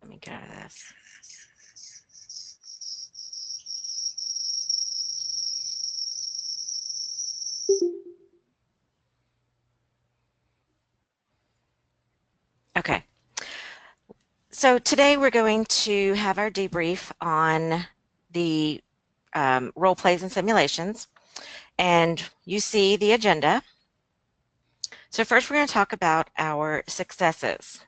Let me get out of this. Okay. So today we're going to have our debrief on the role plays and simulations. And you see the agenda. So first we're going to talk about our successes.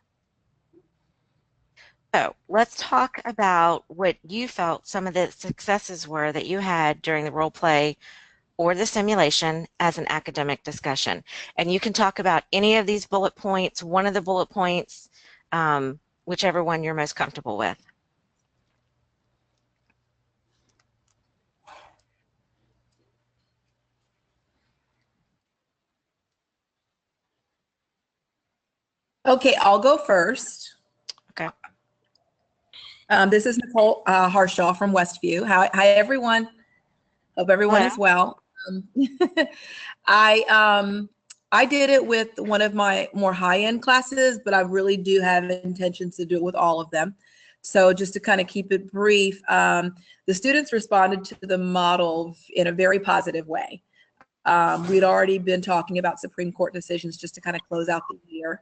So let's talk about what you felt some of the successes were that you had during the role play or the simulation as an academic discussion. And you can talk about any of these bullet points, one of the bullet points, whichever one you're most comfortable with. Okay, I'll go first. Okay. This is Nicole Harshaw from Westview. Hi, everyone. Hope everyone is well. I did it with one of my more high-end classes, but I really do have intentions to do it with all of them. So just to kind of keep it brief, the students responded to the model in a very positive way. We'd already been talking about Supreme Court decisions just to kind of close out the year.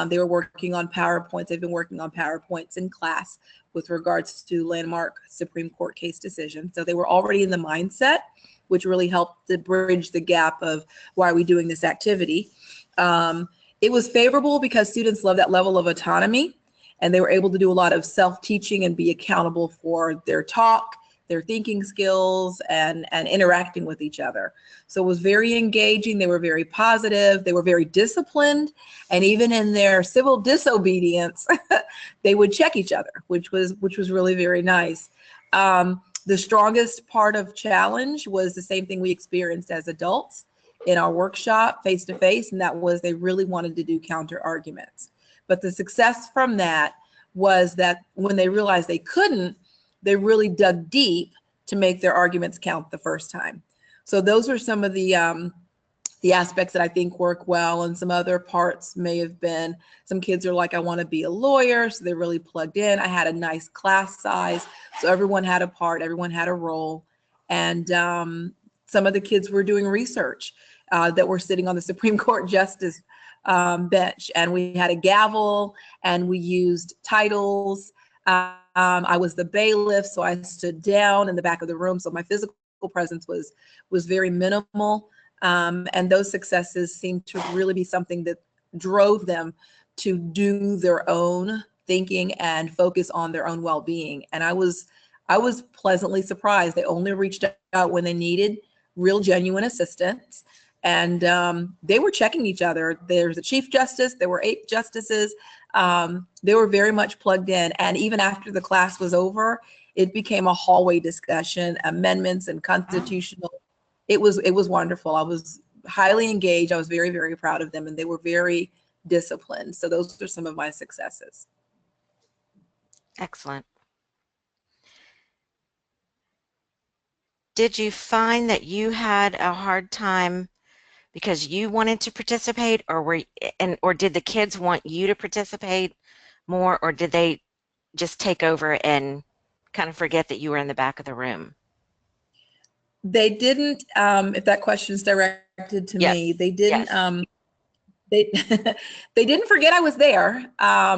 They were working on PowerPoints. They've been working on PowerPoints in class with regards to landmark Supreme Court case decisions. So they were already in the mindset, which really helped to bridge the gap of why are we doing this activity. It was favorable because students love that level of autonomy, and they were able to do a lot of self-teaching and be accountable for their talk, their thinking skills, and interacting with each other. So it was very engaging. They were very positive. They were very disciplined. And even in their civil disobedience, they would check each other, which was really very nice. The strongest part of challenge was the same thing we experienced as adults in our workshop face-to-face, and that was they really wanted to do counter arguments. But the success from that was that when they realized they couldn't, they really dug deep to make their arguments count the first time. So those are some of the aspects that I think work well, and some other parts may have been some kids are like, I want to be a lawyer, so they really plugged in. I had a nice class size, so everyone had a part, everyone had a role, and some of the kids were doing research that were sitting on the Supreme Court justice bench, and we had a gavel and we used titles. I was the bailiff, so I stood down in the back of the room, so my physical presence was very minimal. And those successes seemed to really be something that drove them to do their own thinking and focus on their own well-being. And I was pleasantly surprised. They only reached out when they needed real, genuine assistance. And they were checking each other. There's a Chief Justice, there were 8 justices. They were very much plugged in. And even after the class was over, it became a hallway discussion, amendments and constitutional. It was wonderful. I was highly engaged. I was very, very proud of them, and they were very disciplined. So those are some of my successes. Excellent. Did you find that you had a hard time because you wanted to participate, or or did the kids want you to participate more, or did they just take over and kind of forget that you were in the back of the room? They didn't, if that question is directed to me, they didn't, they didn't forget I was there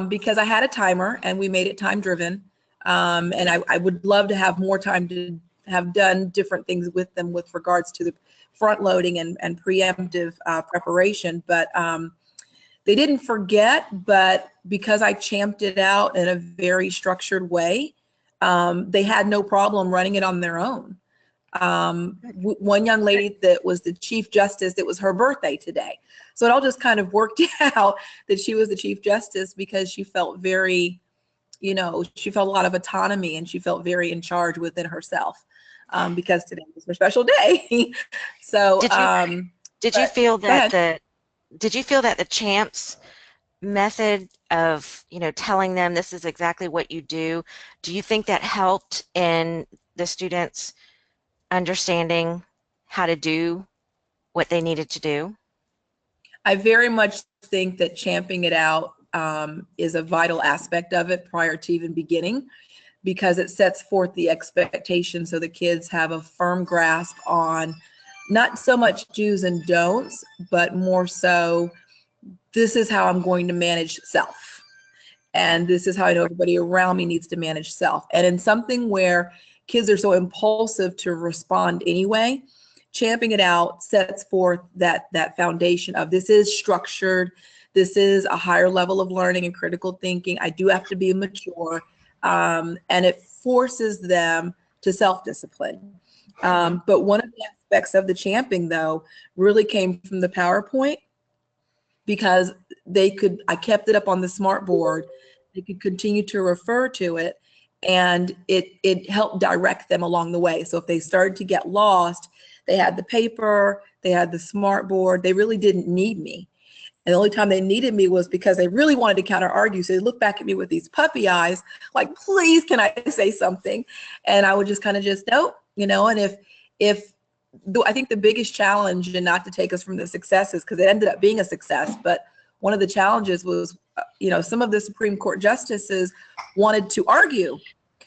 because I had a timer and we made it time driven. And I would love to have more time to have done different things with them with regards to the front loading and preemptive preparation, but they didn't forget. But because I champed it out in a very structured way, they had no problem running it on their own. One young lady that was the Chief Justice, it was her birthday today. So it all just kind of worked out that she was the Chief Justice because she felt very, she felt a lot of autonomy and she felt very in charge within herself because today was her special day. So did you feel that the champs method of telling them this is exactly what you do you think that helped in the students understanding how to do what they needed to do? I very much think that champing it out is a vital aspect of it prior to even beginning, because it sets forth the expectation so the kids have a firm grasp on not so much do's and don'ts, but more so, this is how I'm going to manage self. And this is how I know everybody around me needs to manage self. And in something where kids are so impulsive to respond anyway, champing it out sets forth that foundation of, this is structured, this is a higher level of learning and critical thinking. I do have to be mature. And it forces them to self-discipline. But one of the aspects of the champing, though, really came from the PowerPoint, because I kept it up on the smart board. They could continue to refer to it, and it helped direct them along the way. So if they started to get lost, they had the paper, they had the smart board. They really didn't need me. And the only time they needed me was because they really wanted to counter argue. So they looked back at me with these puppy eyes, like, please, can I say something? And I would just kind of nope, and I think the biggest challenge, and not to take us from the successes, because it ended up being a success, but one of the challenges was, some of the Supreme Court justices wanted to argue,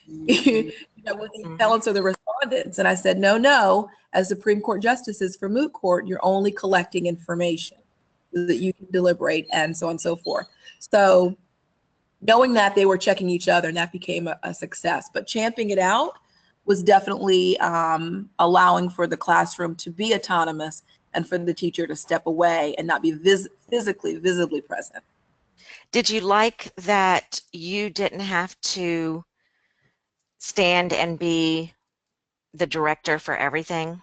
with the appellants or the respondents. And I said, no, as Supreme Court justices for moot court, you're only collecting information that you can deliberate, and so on and so forth. So knowing that, they were checking each other, and that became a success. But champing it out was definitely allowing for the classroom to be autonomous and for the teacher to step away and not be visibly present. Did you like that you didn't have to stand and be the director for everything?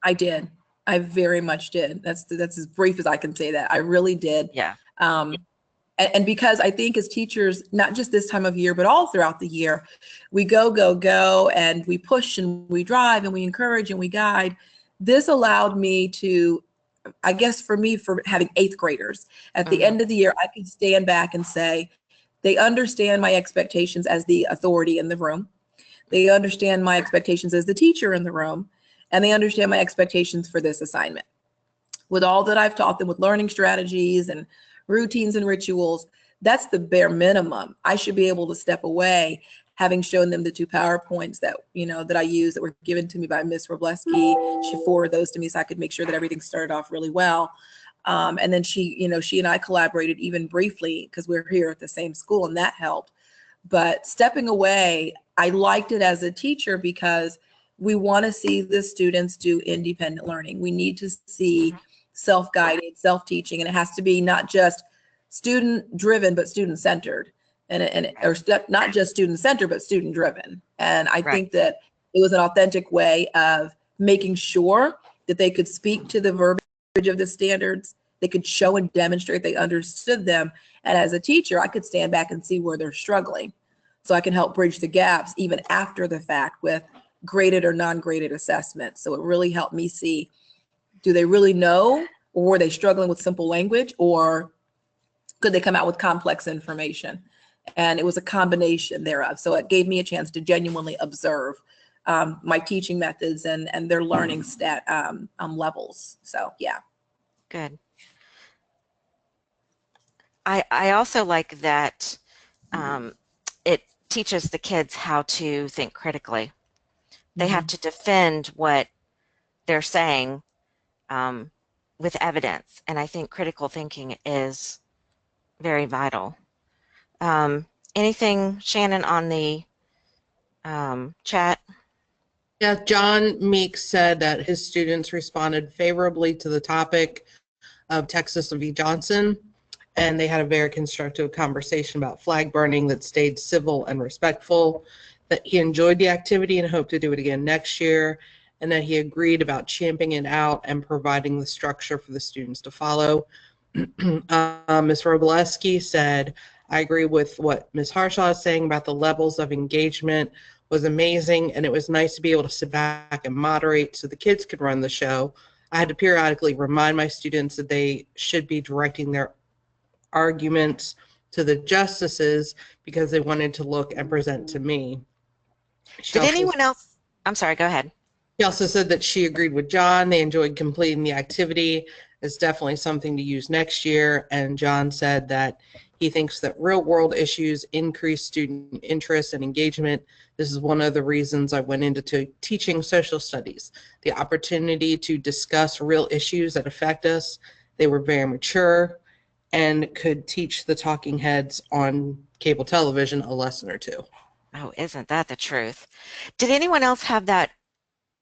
I did. I very much did. That's as brief as I can say that. I really did. Yeah. And because I think as teachers, not just this time of year, but all throughout the year, we go, and we push and we drive and we encourage and we guide. This allowed me to, I guess for me, for having 8th graders, at the end of the year, I could stand back and say, they understand my expectations as the authority in the room. They understand my expectations as the teacher in the room, and they understand my expectations for this assignment. With all that I've taught them with learning strategies and routines and rituals, that's the bare minimum. I should be able to step away, having shown them the 2 PowerPoints that, that I use, that were given to me by Miss Robleski. She forwarded those to me so I could make sure that everything started off really well. And then she and I collaborated even briefly, because we're here at the same school, and that helped. But stepping away, I liked it as a teacher, because we want to see the students do independent learning. We need to see self-guided, self-teaching, and it has to be not just student-driven, but student-centered, or not just student-centered, but student-driven. And I think that it was an authentic way of making sure that they could speak to the verbiage of the standards, they could show and demonstrate they understood them, and as a teacher, I could stand back and see where they're struggling, so I can help bridge the gaps even after the fact with graded or non-graded assessments. So it really helped me see, do they really know, or were they struggling with simple language, or could they come out with complex information? And it was a combination thereof. So it gave me a chance to genuinely observe my teaching methods and their learning levels. So yeah. Good. I also like that it teaches the kids how to think critically. They have to defend what they're saying with evidence, and I think critical thinking is very vital. Anything, Shannon, on the chat? Yeah, John Meeks said that his students responded favorably to the topic of Texas v. Johnson, and they had a very constructive conversation about flag burning that stayed civil and respectful, that he enjoyed the activity and hoped to do it again next year, and that he agreed about champing it out and providing the structure for the students to follow. Ms. Robleski said, I agree with what Ms. Harshaw is saying about the levels of engagement was amazing, and it was nice to be able to sit back and moderate so the kids could run the show. I had to periodically remind my students that they should be directing their arguments to the justices because they wanted to look and present to me. Did anyone else? I'm sorry, go ahead. She also said that she agreed with John. They enjoyed completing the activity. It's definitely something to use next year. And John said that He thinks that real-world issues increase student interest and engagement. This is one of the reasons I went into teaching social studies. The opportunity to discuss real issues that affect us. They were very mature and could teach the talking heads on cable television a lesson or two. Oh, isn't that the truth? Did anyone else have that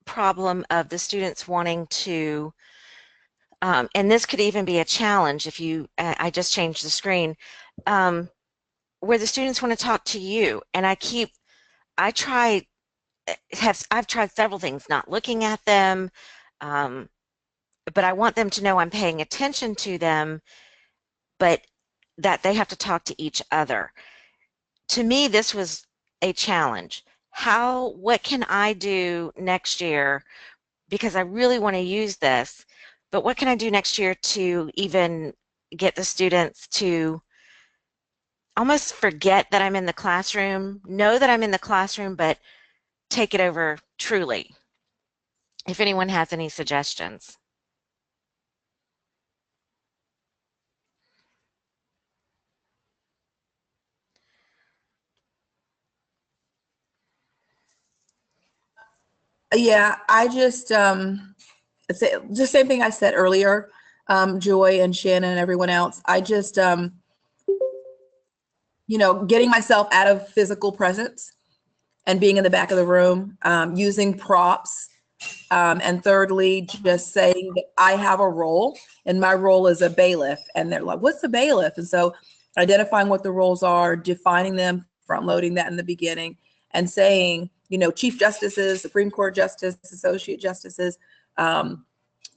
problem of the students wanting to, and this could even be a challenge if you, I just changed the screen, um, where the students want to talk to you, and I try, I've tried several things, not looking at them, um, but I want them to know I'm paying attention to them, but that they have to talk to each other. To me, this was a challenge. What can I do next year? Because I really want to use this, but what can I do next year to even get the students to almost forget that I'm in the classroom, know that I'm in the classroom, but take it over truly? If anyone has any suggestions. Yeah, I it's just same thing I said earlier, Joy and Shannon and everyone else. I just getting myself out of physical presence and being in the back of the room, using props, and thirdly, just saying that I have a role, and my role is a bailiff. And they're like, "What's a bailiff?" And so, identifying what the roles are, defining them, front loading that in the beginning, and saying, Chief Justices, Supreme Court Justice, Associate Justices,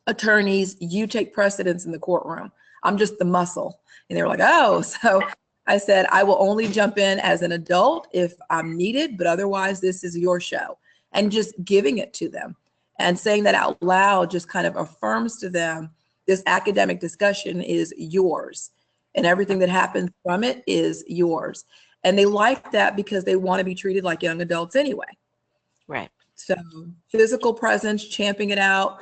attorneys, you take precedence in the courtroom. I'm just the muscle. And they were like, "Oh," so I said, "I will only jump in as an adult if I'm needed, but otherwise this is your show." And just giving it to them and saying that out loud just kind of affirms to them this academic discussion is yours and everything that happens from it is yours. And they like that because they want to be treated like young adults anyway. Right. So physical presence, champing it out,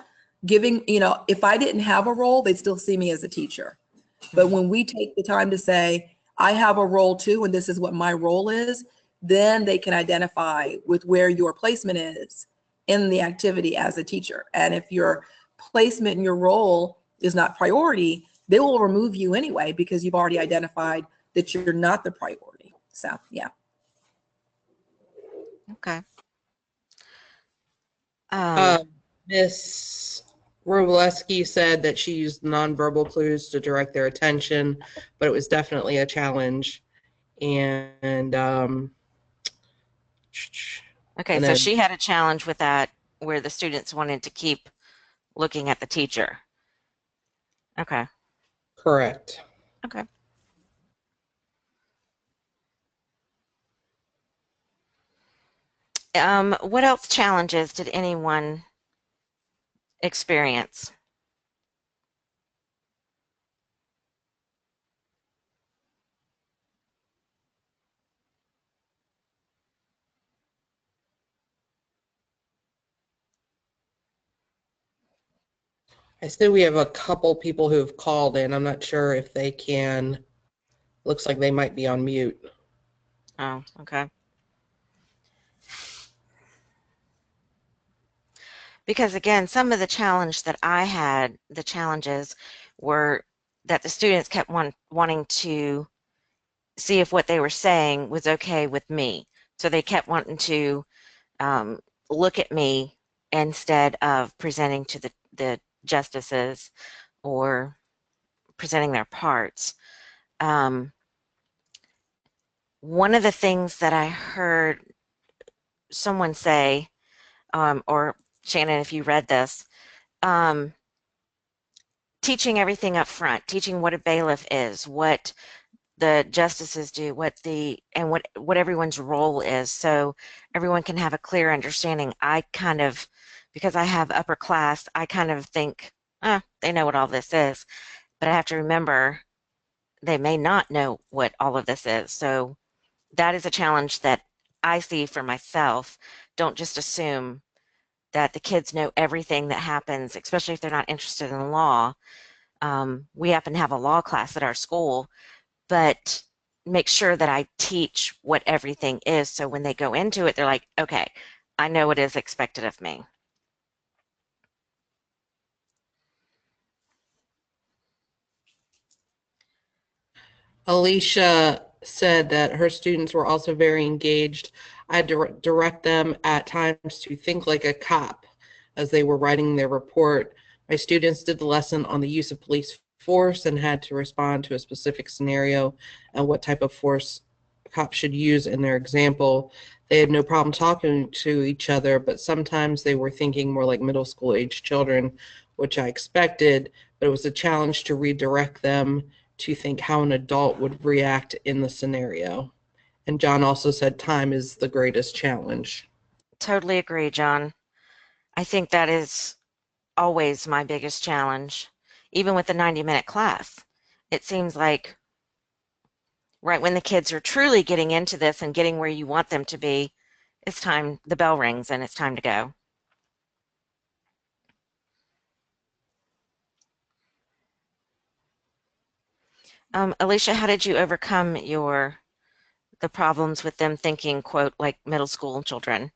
giving, if I didn't have a role, they'd still see me as a teacher. But when we take the time to say, I have a role too, and this is what my role is, then they can identify with where your placement is in the activity as a teacher. And if your placement and your role is not priority, they will remove you anyway because you've already identified that you're not the priority. So, yeah. Okay. Miss Robleski said that she used nonverbal clues to direct their attention, but it was definitely a challenge. And Okay, and so then she had a challenge with that where the students wanted to keep looking at the teacher. Okay. correct. Okay. What else challenges did anyone experience? I said we have a couple people who have called in. I'm not sure if they can. Looks like they might be on mute. Oh, okay. Because again, some of the challenge that I had, the challenges were that the students kept wanting to see if what they were saying was okay with me. So they kept wanting to look at me instead of presenting to the justices or presenting their parts. Um, One of the things that I heard someone say, or Shannon, if you read this, um, teaching everything up front, teaching what a bailiff is, what the justices do, what everyone's role is, so everyone can have a clear understanding. I kind of, because I have upper class, I kind of think, they know what all this is, but I have to remember they may not know what all of this is. So that is a challenge that I see for myself. Don't just assume that the kids know everything that happens, especially if they're not interested in law. We happen to have a law class at our school, but make sure that I teach what everything is, so when they go into it, they're like, okay, I know what is expected of me. Alicia said that her students were also very engaged. I had to direct them at times to think like a cop as they were writing their report. My students did the lesson on the use of police force and had to respond to a specific scenario and what type of force cops should use in their example. They had no problem talking to each other, but sometimes they were thinking more like middle school age children, which I expected, but it was a challenge to redirect them to think how an adult would react in the scenario. And John also said time is the greatest challenge. Totally agree, John. I think that is always my biggest challenge, even with the 90-minute class. It seems like right when the kids are truly getting into this and getting where you want them to be, it's time, the bell rings and it's time to go. Alicia, how did you overcome the problems with them thinking, quote, like middle school children?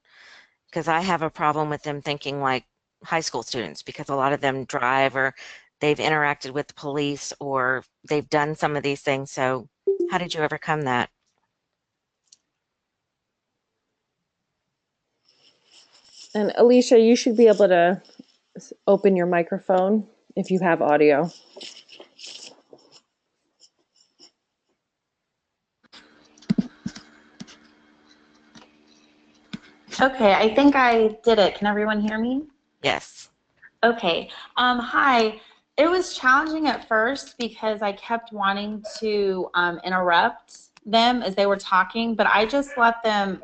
Because I have a problem with them thinking like high school students, because a lot of them drive or they've interacted with the police or they've done some of these things. So how did you overcome that? And Alicia, you should be able to open your microphone if you have audio. Okay, I think I did it. Can everyone hear me? Yes. Okay. Hi. It was challenging at first because I kept wanting to interrupt them as they were talking, but I just let them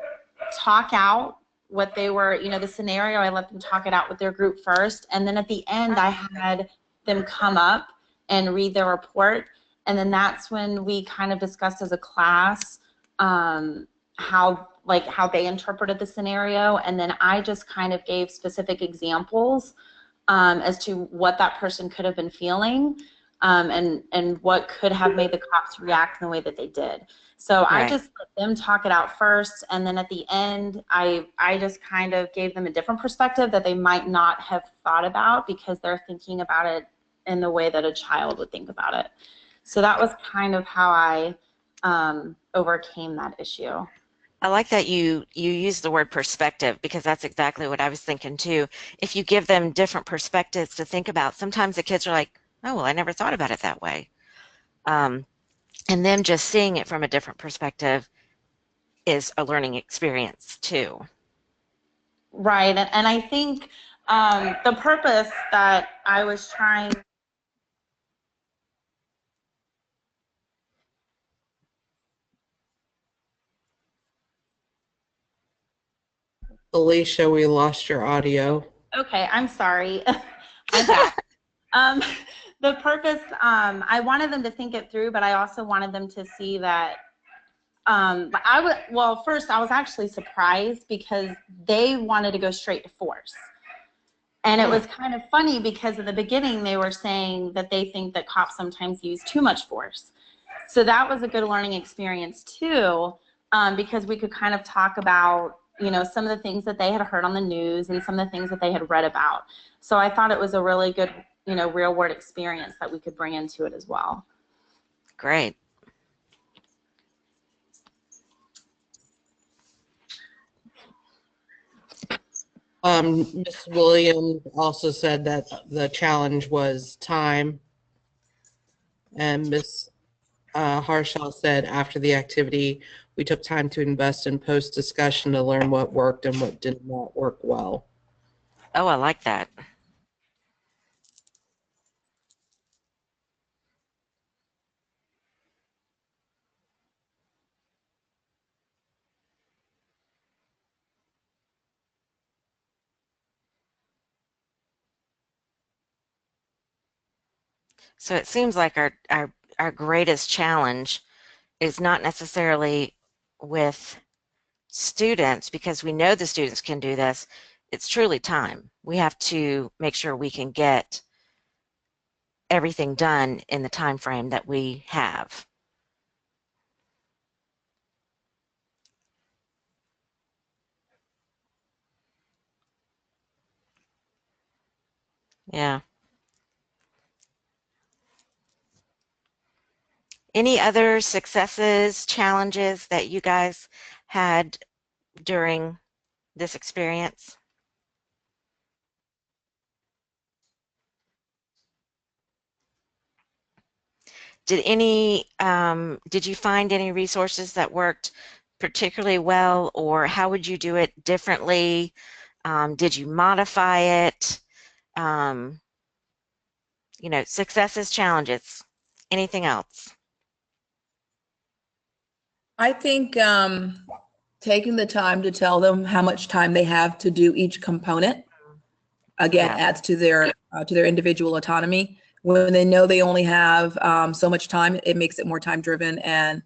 talk out what they were, the scenario. I let them talk it out with their group first, and then at the end I had them come up and read their report, and then that's when we kind of discussed as a class how they interpreted the scenario, and then I just kind of gave specific examples as to what that person could have been feeling, and what could have made the cops react in the way that they did. So I Right. just let them talk it out first, and then at the end, I just kind of gave them a different perspective that they might not have thought about because they're thinking about it in the way that a child would think about it. So that was kind of how I overcame that issue. I like that you use the word perspective, because that's exactly what I was thinking too. If you give them different perspectives to think about, sometimes the kids are like, oh, well, I never thought about it that way. Um, and them just seeing it from a different perspective is a learning experience too. Right, and I think the purpose that I was trying. Alicia, we lost your audio. Okay, I'm sorry. I'm back. Um, the purpose, I wanted them to think it through, but I also wanted them to see that first I was actually surprised because they wanted to go straight to force. And it was kind of funny because in the beginning they were saying that they think that cops sometimes use too much force. So that was a good learning experience too, because we could kind of talk about, some of the things that they had heard on the news and some of the things that they had read about. So I thought it was a really good, real world experience that we could bring into it as well. Great. Ms. Williams also said that the challenge was time. And Ms. Harshaw said after the activity, we took time to invest in post discussion to learn what worked and what did not work well. Oh, I like that. So it seems like our greatest challenge is not necessarily with students, because we know the students can do this. It's truly time. We have to make sure we can get everything done in the time frame that we have. Yeah. Any other successes, challenges that you guys had during this experience? Did you find any resources that worked particularly well, or how would you do it differently? Did you modify it? Um, successes, challenges, anything else? I think taking the time to tell them how much time they have to do each component again Yeah, adds to their individual autonomy. When they know they only have so much time, it makes it more time driven. And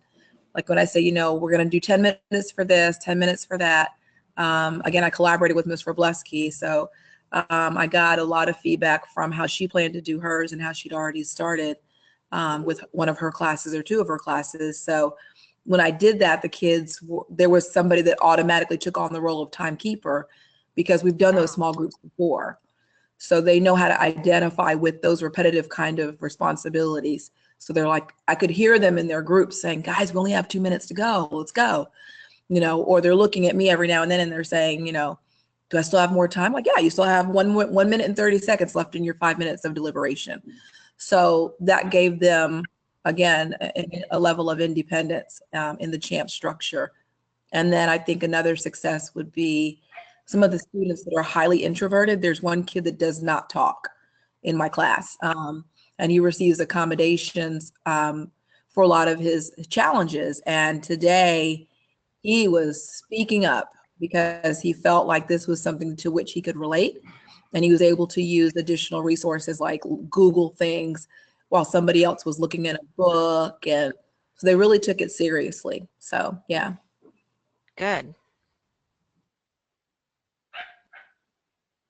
like when I say, we're going to do 10 minutes for this, 10 minutes for that. Again, I collaborated with Ms. Robleski, so I got a lot of feedback from how she planned to do hers and how she'd already started with one of her classes or two of her classes. So when I did that, there was somebody that automatically took on the role of timekeeper because we've done those small groups before. So they know how to identify with those repetitive kind of responsibilities. So they're like, I could hear them in their groups saying, guys, we only have 2 minutes to go. Let's go. Or they're looking at me every now and then and they're saying, do I still have more time? Like, yeah, you still have 1 minute and 30 seconds left in your 5 minutes of deliberation. So that gave them, again, a level of independence in the CHAMP structure. And then I think another success would be some of the students that are highly introverted. There's one kid that does not talk in my class, and he receives accommodations for a lot of his challenges. And today he was speaking up because he felt like this was something to which he could relate. And he was able to use additional resources like Google things while somebody else was looking at a book. And so they really took it seriously. So, yeah. good.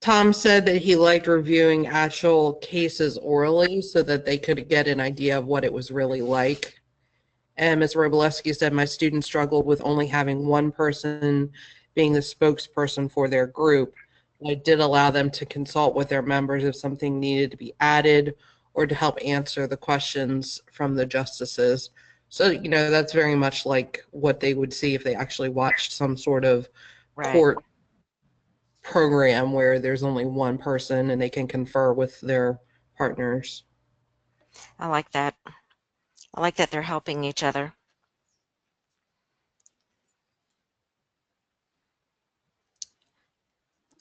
Tom said that he liked reviewing actual cases orally so that they could get an idea of what it was really like. And Ms. Robleski said, my students struggled with only having one person being the spokesperson for their group. I did allow them to consult with their members if something needed to be added or to help answer the questions from the justices. So, that's very much like what they would see if they actually watched some sort of Right. court program where there's only one person and they can confer with their partners. I like that. I like that they're helping each other.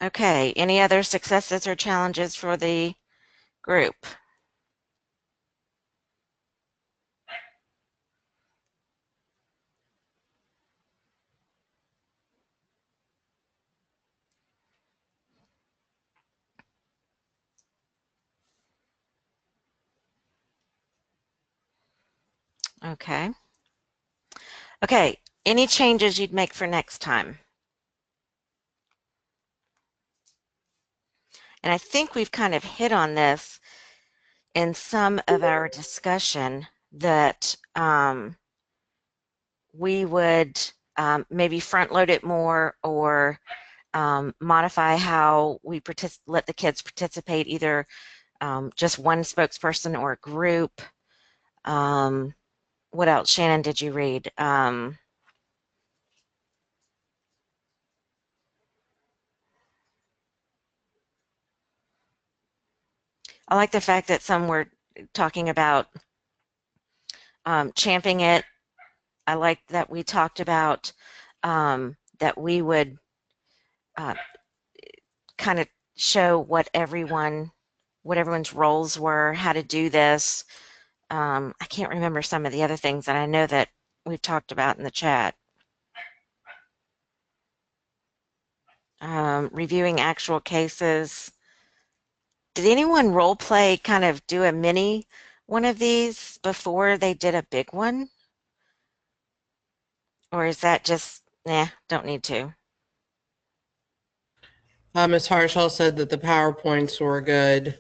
Okay, any other successes or challenges for the group? Okay. Okay, any changes you'd make for next time? And I think we've kind of hit on this in some of our discussion that we would maybe front load it more or modify how we let the kids participate, either just one spokesperson or a group. What else, Shannon, did you read? I like the fact that some were talking about champing it. I like that we talked about that we would kind of show what everyone's roles were, how to do this. I can't remember some of the other things that I know that we've talked about in the chat. Reviewing actual cases. Did anyone role play, kind of do a mini one of these before they did a big one? Or is that just, nah, don't need to? Ms. Harshall said that the PowerPoints were good.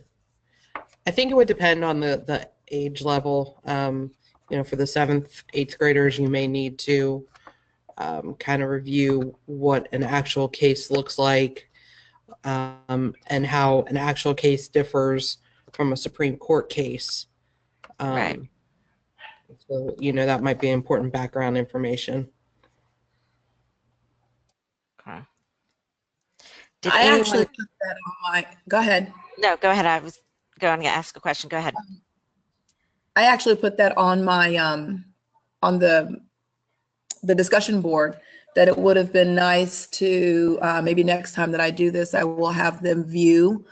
I think it would depend on the age level. For the 7th, 8th graders, you may need to kind of review what an actual case looks like. and how an actual case differs from a Supreme Court case. Right. So, that might be important background information. Okay. Did I anyone? actually put that on my, go ahead. No, go ahead. I was going to ask a question. Go ahead. I actually put that on my, on the discussion board, that it would have been nice to, maybe next time that I do this, I will have them view,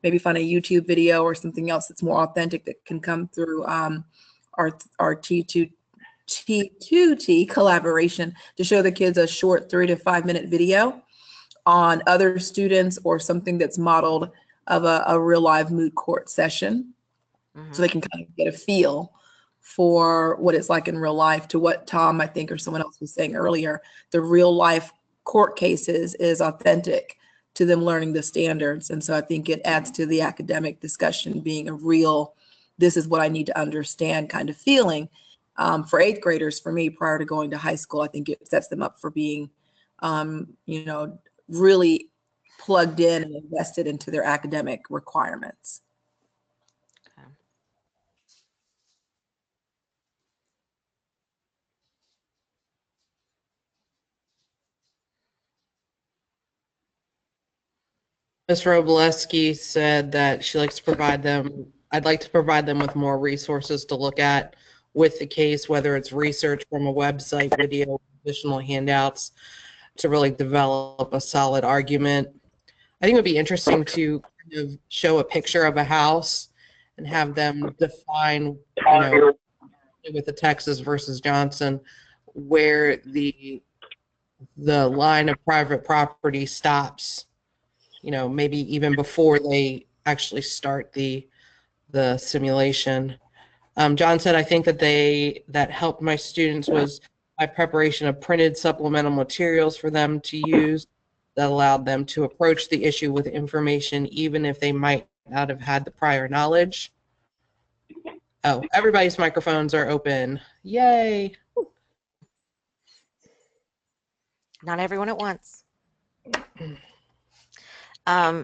maybe find a YouTube video or something else that's more authentic that can come through our T2T collaboration, to show the kids a short 3 to 5 minute video on other students or something that's modeled of a real live moot court session. So they can kind of get a feel for what it's like in real life, to what Tom, I think, or someone else was saying earlier, the real life court cases is authentic to them learning the standards. And so I think it adds to the academic discussion being a real, this is what I need to understand kind of feeling. For 8th graders, for me, prior to going to high school, I think it sets them up for being, really plugged in and invested into their academic requirements. Ms. Robleski said that she likes to provide them, I'd like to provide them with more resources to look at with the case, whether it's research from a website, video, additional handouts, to really develop a solid argument. I think it would be interesting to kind of show a picture of a house and have them define, with the Texas versus Johnson, where the line of private property stops, maybe even before they actually start the simulation. John said, I think that helped my students was my preparation of printed supplemental materials for them to use that allowed them to approach the issue with information, even if they might not have had the prior knowledge. Oh, everybody's microphones are open. Yay. Not everyone at once. I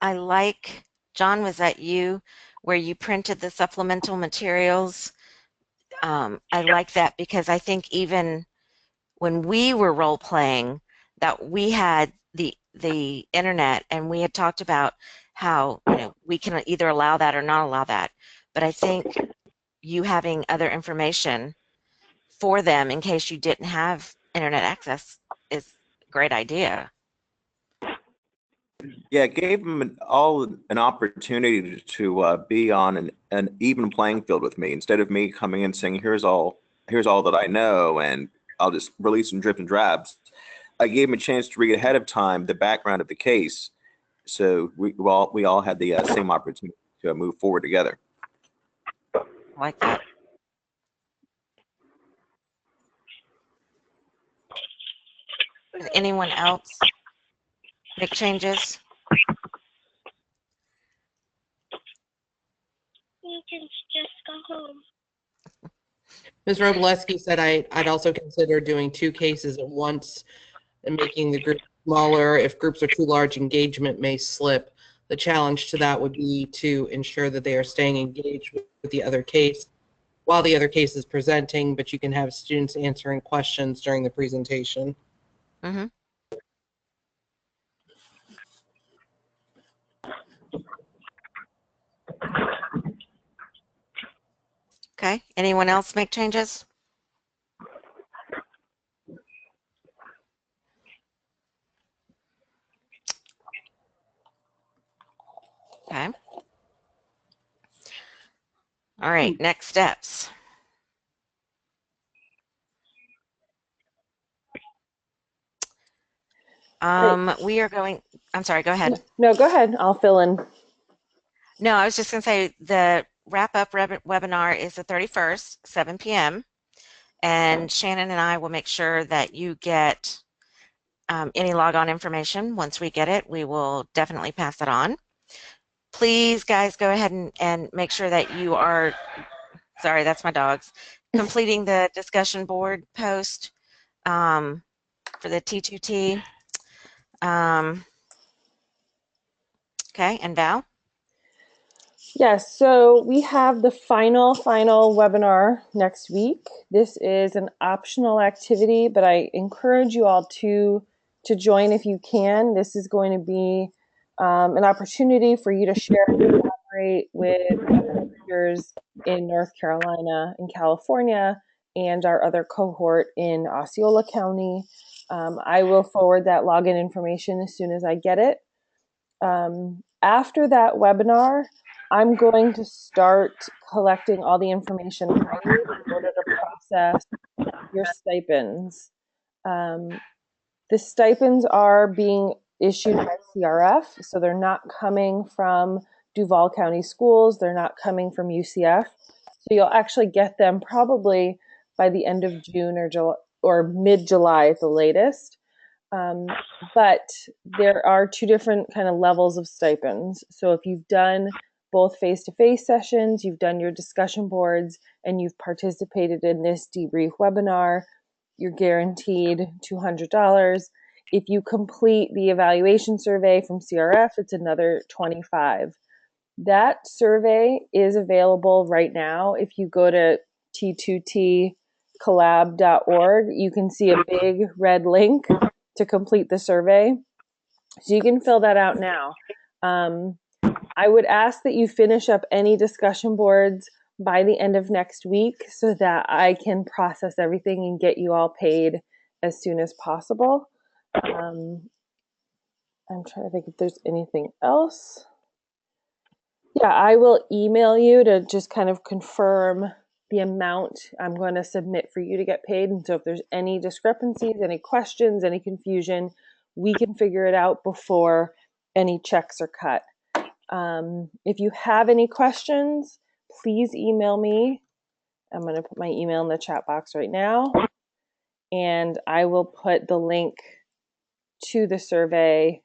like, John, was that you, where you printed the supplemental materials? I like that because I think even when we were role playing, that we had the internet, and we had talked about how we can either allow that or not allow that. But I think you having other information for them in case you didn't have internet access is a great idea. Yeah, it gave them all an opportunity to be on an even playing field with me, instead of me coming in saying, here's all that I know, and I'll just release some drips and drabs. I gave them a chance to read ahead of time the background of the case, so we all had the same opportunity to move forward together. I like that. Did anyone else make changes? You can just go home. Ms. Robleski said I'd also consider doing 2 cases at once and making the group smaller. If groups are too large, engagement may slip. The challenge to that would be to ensure that they are staying engaged with the other case while the other case is presenting, but you can have students answering questions during the presentation. Mm-hmm. Okay, anyone else make changes? Okay. All right, next steps. We are going, I'm sorry, go ahead. No, go ahead. I'll fill in. No, I was just going to say the wrap-up webinar is the 31st, 7 p.m. And Shannon and I will make sure that you get any logon information. Once we get it, we will definitely pass it on. Please, guys, go ahead and make sure that you are, sorry, that's my dogs, completing the discussion board post for the T2T. Okay, and Val? Yes, so we have the final webinar next week. This is an optional activity, but I encourage you all to join if you can. This is going to be an opportunity for you to share and collaborate with teachers in North Carolina and California and our other cohort in Osceola County. I will forward that login information as soon as I get it. After that webinar, I'm going to start collecting all the information I need in order to process your stipends. The stipends are being issued by CRF, so they're not coming from Duval County Schools, they're not coming from UCF. So you'll actually get them probably by the end of June or mid-July at the latest. But there are two different kind of levels of stipends. So if you've done both face-to-face sessions, you've done your discussion boards, and you've participated in this debrief webinar, you're guaranteed $200. If you complete the evaluation survey from CRF, it's another $25. That survey is available right now. If you go to t2tcollab.org, you can see a big red link to complete the survey. So you can fill that out now. I would ask that you finish up any discussion boards by the end of next week so that I can process everything and get you all paid as soon as possible. I'm trying to think if there's anything else. Yeah, I will email you to just kind of confirm the amount I'm going to submit for you to get paid. And so if there's any discrepancies, any questions, any confusion, we can figure it out before any checks are cut. If you have any questions, please email me. I'm going to put my email in the chat box right now. And I will put the link to the survey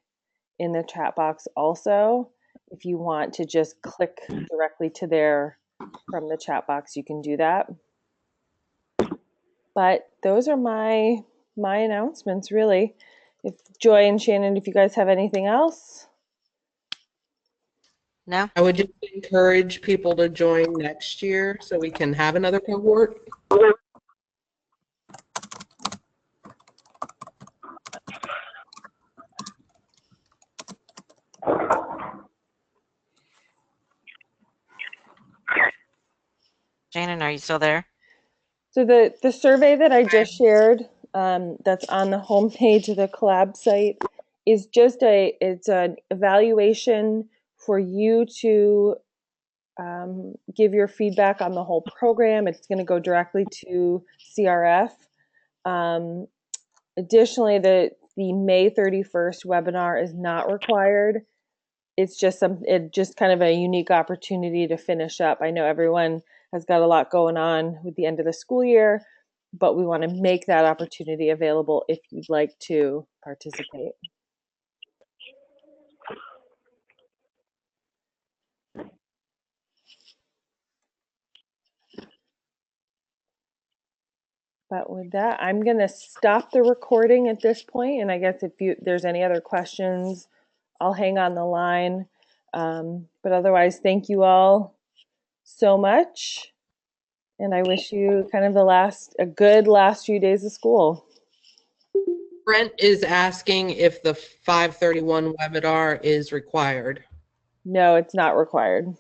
in the chat box also. If you want to just click directly to there from the chat box, you can do that. But those are my announcements, really. If Joy and Shannon, if you guys have anything else. No? I would just encourage people to join next year so we can have another cohort. Shannon, are you still there? So the survey that I just shared, that's on the homepage of the Collab site, is just it's an evaluation for you to give your feedback on the whole program. It's going to go directly to CRF. Additionally, the May 31st webinar is not required. It's just kind of a unique opportunity to finish up. I know everyone has got a lot going on with the end of the school year, but we want to make that opportunity available if you'd like to participate. But with that, I'm going to stop the recording at this point, and I guess if there's any other questions, I'll hang on the line. But otherwise, thank you all so much, and I wish you kind of a good last few days of school. Brent is asking if the 531 webinar is required. No, it's not required.